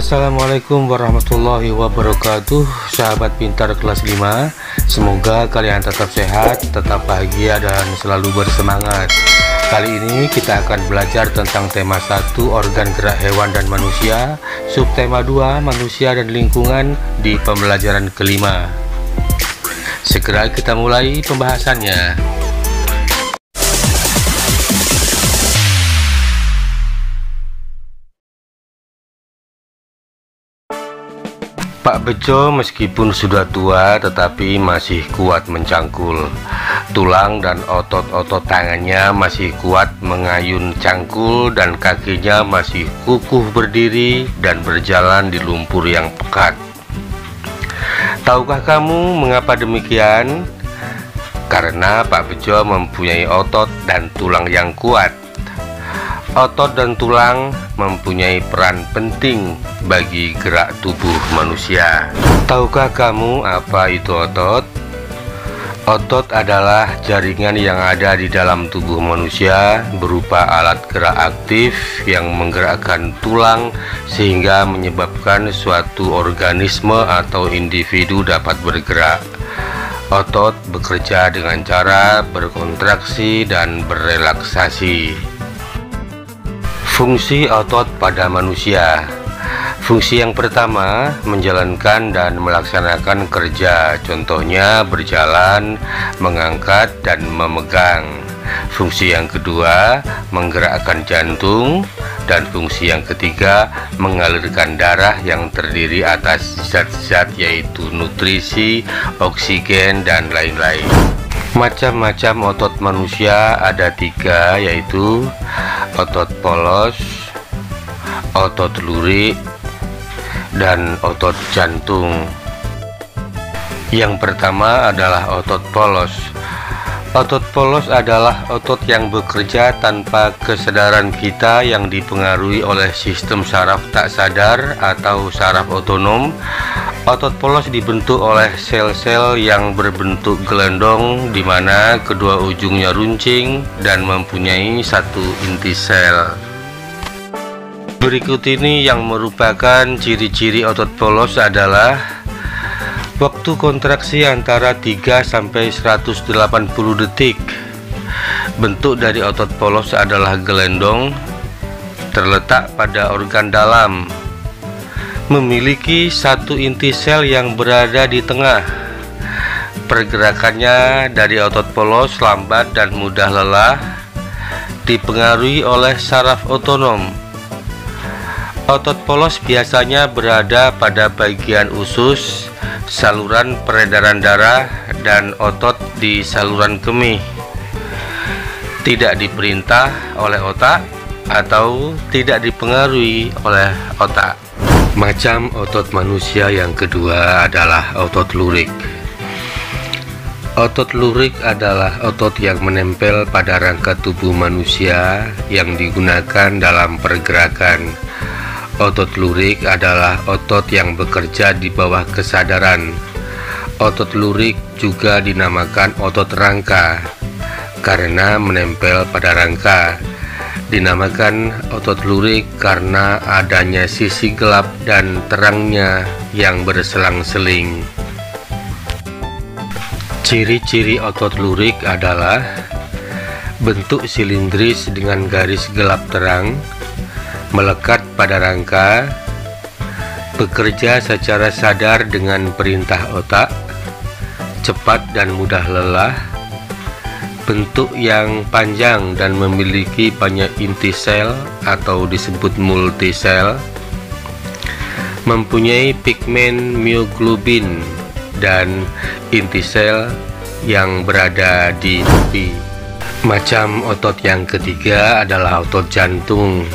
Assalamualaikum warahmatullahi wabarakatuh, sahabat pintar kelas 5. Semoga kalian tetap sehat, tetap bahagia, dan selalu bersemangat. Kali ini kita akan belajar tentang tema 1, organ gerak hewan dan manusia, subtema 2, manusia dan lingkungan di pembelajaran kelima. Segera kita mulai pembahasannya. Pak Bejo meskipun sudah tua tetapi masih kuat mencangkul. Tulang dan otot-otot tangannya masih kuat mengayun cangkul dan kakinya masih kukuh berdiri dan berjalan di lumpur yang pekat. Tahukah kamu mengapa demikian? Karena Pak Bejo mempunyai otot dan tulang yang kuat. Otot dan tulang mempunyai peran penting bagi gerak tubuh manusia. Tahukah kamu apa itu otot? Otot adalah jaringan yang ada di dalam tubuh manusia berupa alat gerak aktif yang menggerakkan tulang sehingga menyebabkan suatu organisme atau individu dapat bergerak. Otot bekerja dengan cara berkontraksi dan berrelaksasi. Fungsi otot pada manusia. Fungsi yang pertama, menjalankan dan melaksanakan kerja, contohnya berjalan, mengangkat, dan memegang. Fungsi yang kedua, menggerakkan jantung. Dan fungsi yang ketiga, mengalirkan darah yang terdiri atas zat-zat yaitu nutrisi, oksigen, dan lain-lain. Macam-macam otot manusia ada 3, yaitu otot polos, otot lurik, dan otot jantung. Yang pertama adalah otot polos. Otot polos adalah otot yang bekerja tanpa kesadaran kita yang dipengaruhi oleh sistem saraf tak sadar atau saraf otonom. Otot polos dibentuk oleh sel-sel yang berbentuk gelondong di mana kedua ujungnya runcing dan mempunyai satu inti sel. Berikut ini yang merupakan ciri-ciri otot polos adalah waktu kontraksi antara 3 sampai 180 detik. Bentuk dari otot polos adalah gelondong, terletak pada organ dalam, memiliki satu inti sel yang berada di tengah. Pergerakannya dari otot polos lambat dan mudah lelah, dipengaruhi oleh saraf otonom. Otot polos biasanya berada pada bagian usus, saluran peredaran darah, dan otot di saluran kemih. Tidak diperintah oleh otak atau tidak dipengaruhi oleh otak. Macam otot manusia yang kedua adalah otot lurik. Otot lurik adalah otot yang menempel pada rangka tubuh manusia yang digunakan dalam pergerakan. Otot lurik adalah otot yang bekerja di bawah kesadaran. Otot lurik juga dinamakan otot rangka karena menempel pada rangka. Dinamakan otot lurik karena adanya sisi gelap dan terangnya yang berselang-seling. Ciri-ciri otot lurik adalah bentuk silindris dengan garis gelap terang, melekat pada rangka, bekerja secara sadar dengan perintah otak, cepat dan mudah lelah, bentuk yang panjang dan memiliki banyak inti sel atau disebut multisel, mempunyai pigmen mioglobin dan inti sel yang berada di pipi. Macam otot yang ketiga adalah otot jantung.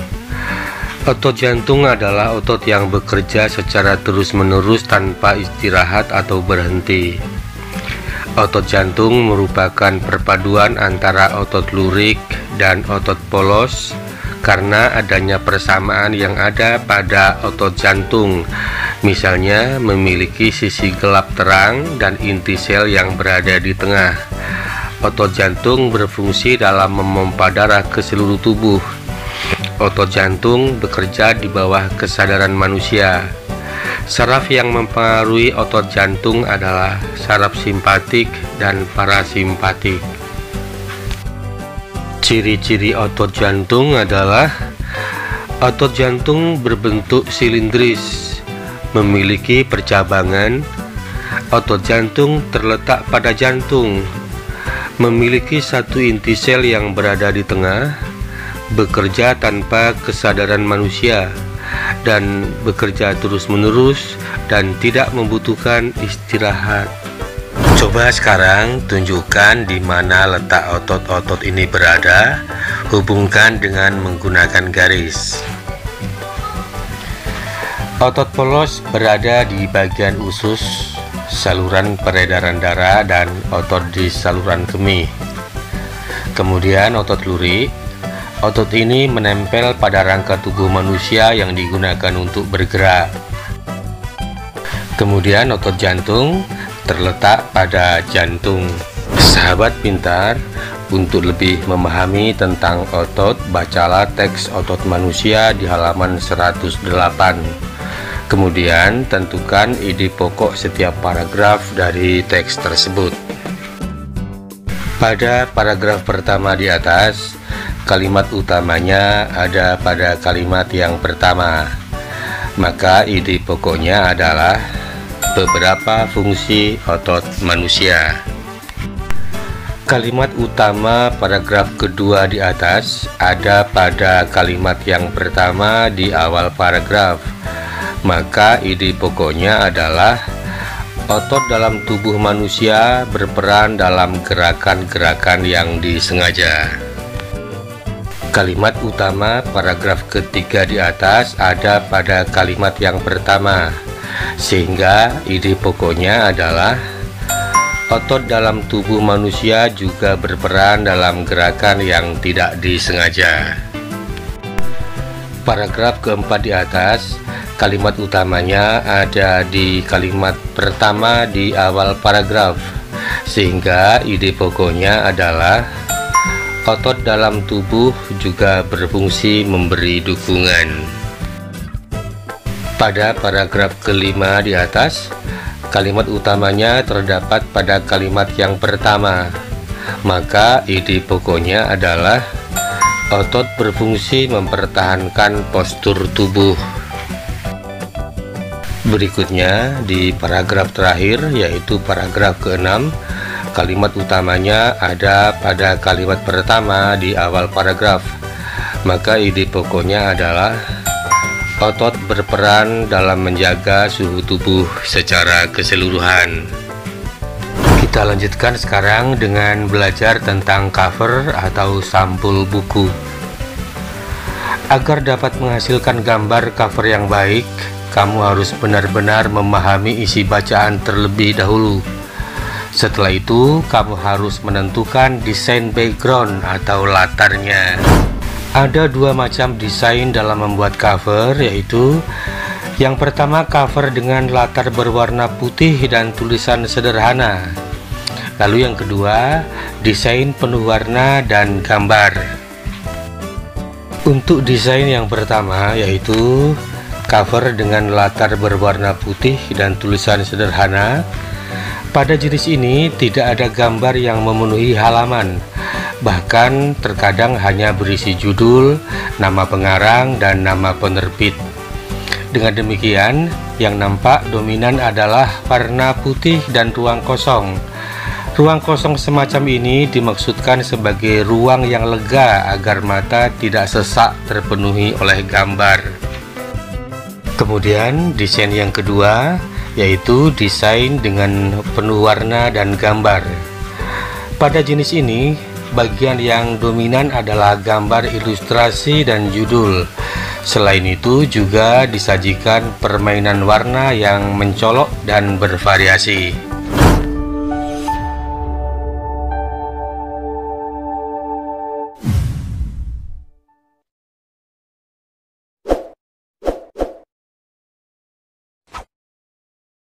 Otot jantung adalah otot yang bekerja secara terus-menerus tanpa istirahat atau berhenti. Otot jantung merupakan perpaduan antara otot lurik dan otot polos karena adanya persamaan yang ada pada otot jantung. Misalnya memiliki sisi gelap terang dan inti sel yang berada di tengah. Otot jantung berfungsi dalam memompa darah ke seluruh tubuh. otot jantung bekerja di bawah kesadaran manusia. Saraf yang mempengaruhi otot jantung adalah saraf simpatik dan parasimpatik. Ciri-ciri otot jantung adalah otot jantung berbentuk silindris, memiliki percabangan. Otot jantung terletak pada jantung, memiliki satu inti sel yang berada di tengah, bekerja tanpa kesadaran manusia, dan bekerja terus-menerus dan tidak membutuhkan istirahat. Coba sekarang tunjukkan di mana letak otot-otot ini berada, hubungkan dengan menggunakan garis. Otot polos berada di bagian usus, saluran peredaran darah, dan otot di saluran kemih. Kemudian otot lurik. Otot ini menempel pada rangka tubuh manusia yang digunakan untuk bergerak. Kemudian otot jantung terletak pada jantung. Sahabat pintar, untuk lebih memahami tentang otot, bacalah teks otot manusia di halaman 108. Kemudian tentukan ide pokok setiap paragraf dari teks tersebut. Pada paragraf pertama di atas, kalimat utamanya ada pada kalimat yang pertama. Maka ide pokoknya adalah beberapa fungsi otot manusia. Kalimat utama paragraf kedua di atas ada pada kalimat yang pertama di awal paragraf. Maka ide pokoknya adalah otot dalam tubuh manusia berperan dalam gerakan-gerakan yang disengaja. Kalimat utama paragraf ketiga di atas ada pada kalimat yang pertama, sehingga ide pokoknya adalah otot dalam tubuh manusia juga berperan dalam gerakan yang tidak disengaja. Paragraf keempat di atas, kalimat utamanya ada di kalimat pertama di awal paragraf, sehingga ide pokoknya adalah otot dalam tubuh juga berfungsi memberi dukungan. Pada paragraf kelima di atas, kalimat utamanya terdapat pada kalimat yang pertama. Maka ide pokoknya adalah otot berfungsi mempertahankan postur tubuh. Berikutnya di paragraf terakhir, yaitu paragraf ke-6, kalimat utamanya ada pada kalimat pertama di awal paragraf. Maka ide pokoknya adalah otot berperan dalam menjaga suhu tubuh secara keseluruhan. Kita lanjutkan sekarang dengan belajar tentang cover atau sampul buku. Agar dapat menghasilkan gambar cover yang baik, kamu harus benar-benar memahami isi bacaan terlebih dahulu. Setelah itu, kamu harus menentukan desain background atau latarnya. Ada dua macam desain dalam membuat cover, yaitu yang pertama cover dengan latar berwarna putih dan tulisan sederhana. Lalu yang kedua, desain penuh warna dan gambar. Untuk desain yang pertama, yaitu cover dengan latar berwarna putih dan tulisan sederhana. Pada jenis ini tidak ada gambar yang memenuhi halaman, bahkan terkadang hanya berisi judul, nama pengarang, dan nama penerbit. Dengan demikian, yang nampak dominan adalah warna putih dan ruang kosong. Ruang kosong semacam ini dimaksudkan sebagai ruang yang lega agar mata tidak sesak terpenuhi oleh gambar. Kemudian desain yang kedua, yaitu desain dengan penuh warna dan gambar. Pada jenis ini, bagian yang dominan adalah gambar ilustrasi dan judul. Selain itu juga disajikan permainan warna yang mencolok dan bervariasi.